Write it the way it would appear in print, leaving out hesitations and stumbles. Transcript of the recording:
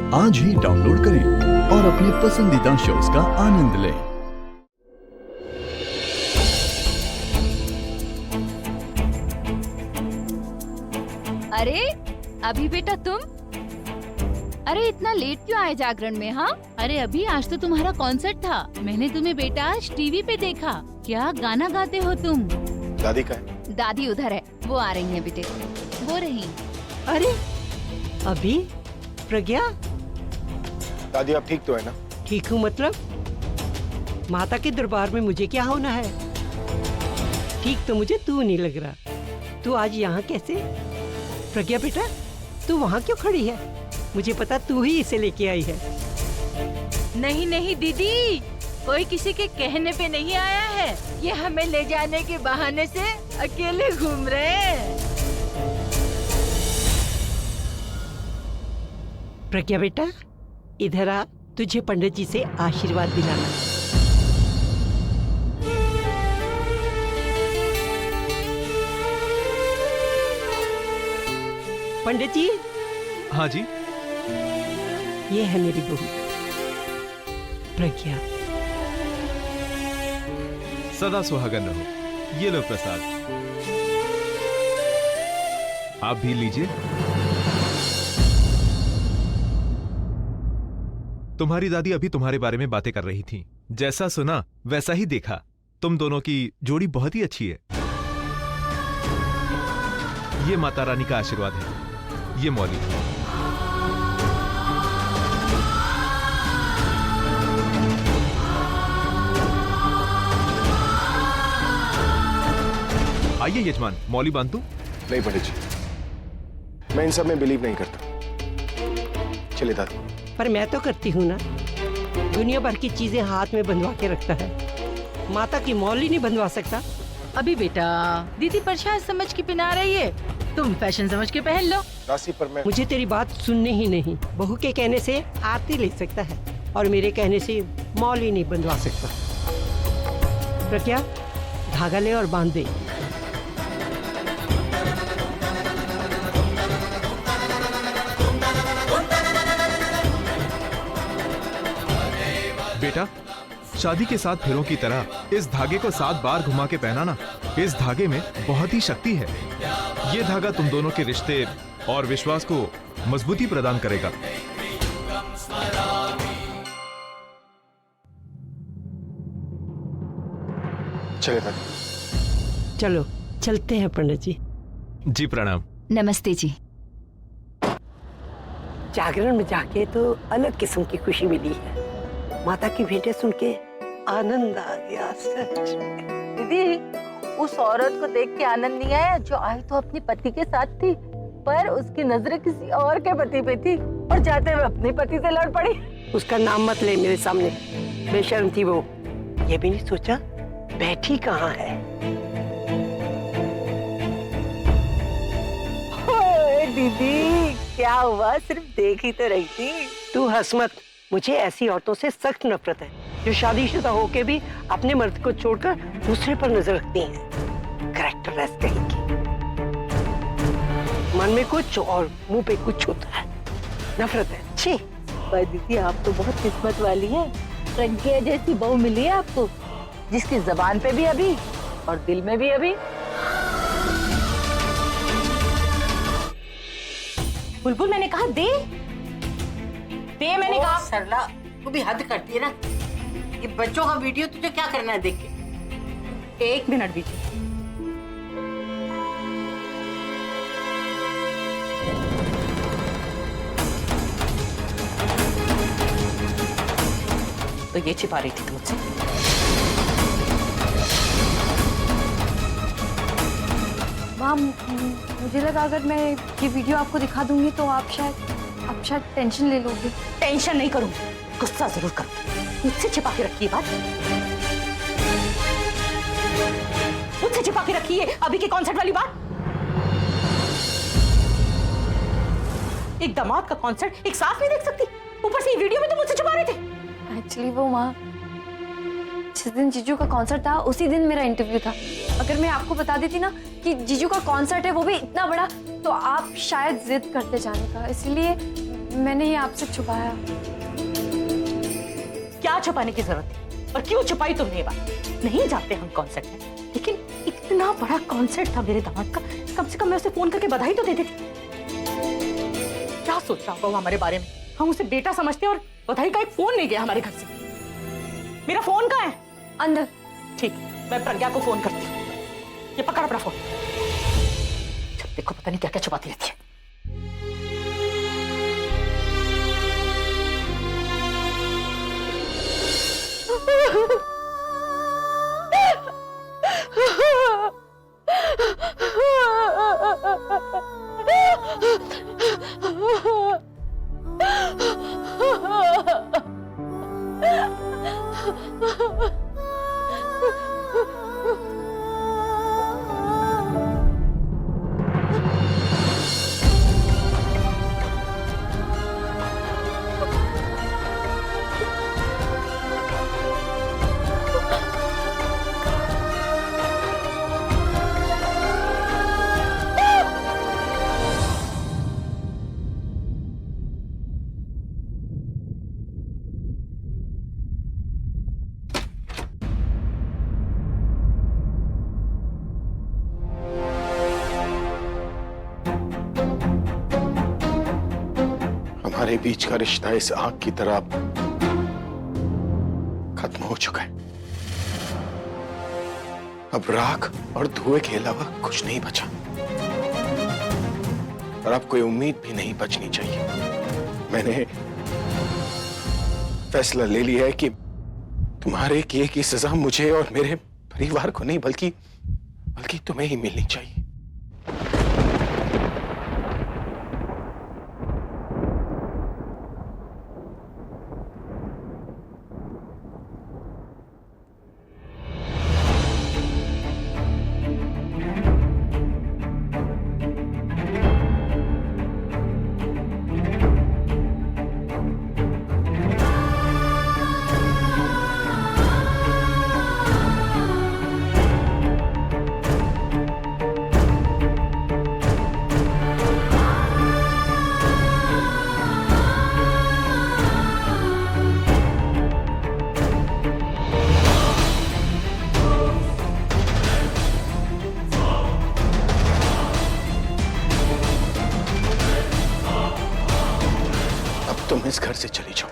आज ही डाउनलोड करें और अपने पसंदीदा शोज का आनंद लें। अरे अभी बेटा तुम, अरे इतना लेट क्यों आए जागरण में? हाँ अरे अभी आज तो तुम्हारा कॉन्सर्ट था, मैंने तुम्हें बेटा आज टीवी पे देखा। क्या गाना गाते हो तुम? दादी का है? दादी उधर है, वो आ रही है बेटे। वो रही। अरे अभी प्रज्ञा, दादी आप ठीक तो है ना? ठीक हूँ मतलब? माता के दरबार में मुझे क्या होना है? ठीक तो मुझे तू नहीं लग रहा। तू आज यहाँ कैसे? प्रज्ञा बेटा, तू वहाँ क्यों खड़ी है? मुझे पता तू ही इसे लेके आई है। नहीं नहीं दीदी, कोई किसी के कहने पे नहीं आया है। ये हमें ले जाने के बहाने से अकेले घूम रहे हैं। प्रज्ञा बेटा, इधर आ, तुझे पंडित जी से आशीर्वाद दिलाना। पंडित जी। हाँ जी। ये है मेरी बहू प्रज्ञा। सदा सुहागन रहो। ये लो प्रसाद, आप भी लीजिए। तुम्हारी दादी अभी तुम्हारे बारे में बातें कर रही थी। जैसा सुना वैसा ही देखा। तुम दोनों की जोड़ी बहुत ही अच्छी है। ये माता रानी का आशीर्वाद है। ये मौली। आइए यजमान, मौली बांध दूं? नहीं पंडित जी, मैं इन सब में बिलीव नहीं करता। चलिए दादी। पर मैं तो करती हूँ ना। दुनिया भर की चीजें हाथ में बंधवा के रखता है, माता की मौली नहीं बंधवा सकता। अभी बेटा, दीदी प्रसाद समझ के पहना रही है, तुम फैशन समझ के पहन लो। दासी पर मैं मुझे तेरी बात सुननी ही नहीं। बहू के कहने से आरती ले सकता है और मेरे कहने से मौली नहीं बंधवा सकता। प्रज्ञा, धागा ले और बांध दे। बेटा, शादी के 7 फेरों की तरह इस धागे को 7 बार घुमा के पहनाना। इस धागे में बहुत ही शक्ति है। ये धागा तुम दोनों के रिश्ते और विश्वास को मजबूती प्रदान करेगा। चलिए दादी। चलो चलते हैं पंडित जी। जी प्रणाम। नमस्ते जी। जागरण में जाके तो अलग किस्म की खुशी मिली है। माता की भेंटें सुन के आनंद आ गया सच में। दीदी, उस औरत को देख के आनंद नहीं आया जो आई तो अपने पति के साथ थी, पर उसकी नजरें किसी और के पति पे थी और जाते हुए अपने पति से लड़ पड़ी। उसका नाम मत ले मेरे सामने, बेशर्म थी वो। ये भी नहीं सोचा बैठी कहाँ है। दीदी क्या हुआ, सिर्फ देख ही तो रही थी। तू हंस मत। मुझे ऐसी औरतों से सख्त नफरत है जो शादीशुदा होके भी अपने मर्द को छोड़कर दूसरे पर नजर रखती हैं। कैरेक्टरलेस कहीं की। मन में कुछ और मुंह पे कुछ होता है। नफरत है। छी। पर दीदी आप तो बहुत किस्मत वाली हैं। प्रज्ञा जैसी बहू मिली है आपको, जिसकी जबान पे भी अभी और दिल में भी अभी। बुलबुल, मैंने कहा दे मैंने कहा। सरला, तू भी हद करती है ना। ये बच्चों का वीडियो तुझे क्या करना है देख के? 1 मिनट दीजिए। तो ये छिपा रही थी मुझसे। माम, मुझे लगा अगर मैं ये वीडियो आपको दिखा दूंगी तो आप शायद टेंशन ले लोगे। टेंशन नहीं करूंगी, गुस्सा जरूर करूंगी। मुझसे छिपा के रखी है बात, मुझसे छिपा के रखी है अभी के कॉन्सर्ट वाली बात। एक दामाद का कॉन्सर्ट एक साथ नहीं देख सकती, ऊपर से ये वीडियो में तो मुझसे छुपा रहे थे। एक्चुअली वो माँ, जिस दिन जीजू का कॉन्सर्ट था उसी दिन मेरा इंटरव्यू था। अगर मैं आपको बता देती ना कि जीजू का कॉन्सर्ट है, वो भी इतना बड़ा, तो आप शायद जिद करते जाने का। इसलिए मैंने ये आपसे छुपाया। क्या छुपाने की जरूरत थी और क्यों छुपाई तुमने ये बात? नहीं जाते हम कॉन्सर्ट में, लेकिन इतना बड़ा कॉन्सर्ट था मेरे दामाद का, कम से कम मैं उसे फोन करके बधाई तो दे देती। क्या सोच रहा होगा वो हमारे बारे में? हम उसे बेटा समझते और बधाई का एक फोन नहीं गया हमारे घर से। मेरा फोन कहाँ है? अंदर। ठीक, मैं प्रज्ञा को फोन करती हूँ। ये पकड़ अपना फोन। जब देखो पता नहीं क्या क्या छुपाती रहती है। हमारे बीच का रिश्ता इस आग की तरह खत्म हो चुका है। अब राख और धुएं के अलावा कुछ नहीं बचा, और अब कोई उम्मीद भी नहीं बचनी चाहिए। मैंने फैसला ले लिया है कि तुम्हारे किए की सजा मुझे और मेरे परिवार को नहीं बल्कि तुम्हें ही मिलनी चाहिए। तुम इस घर से चली जाओ।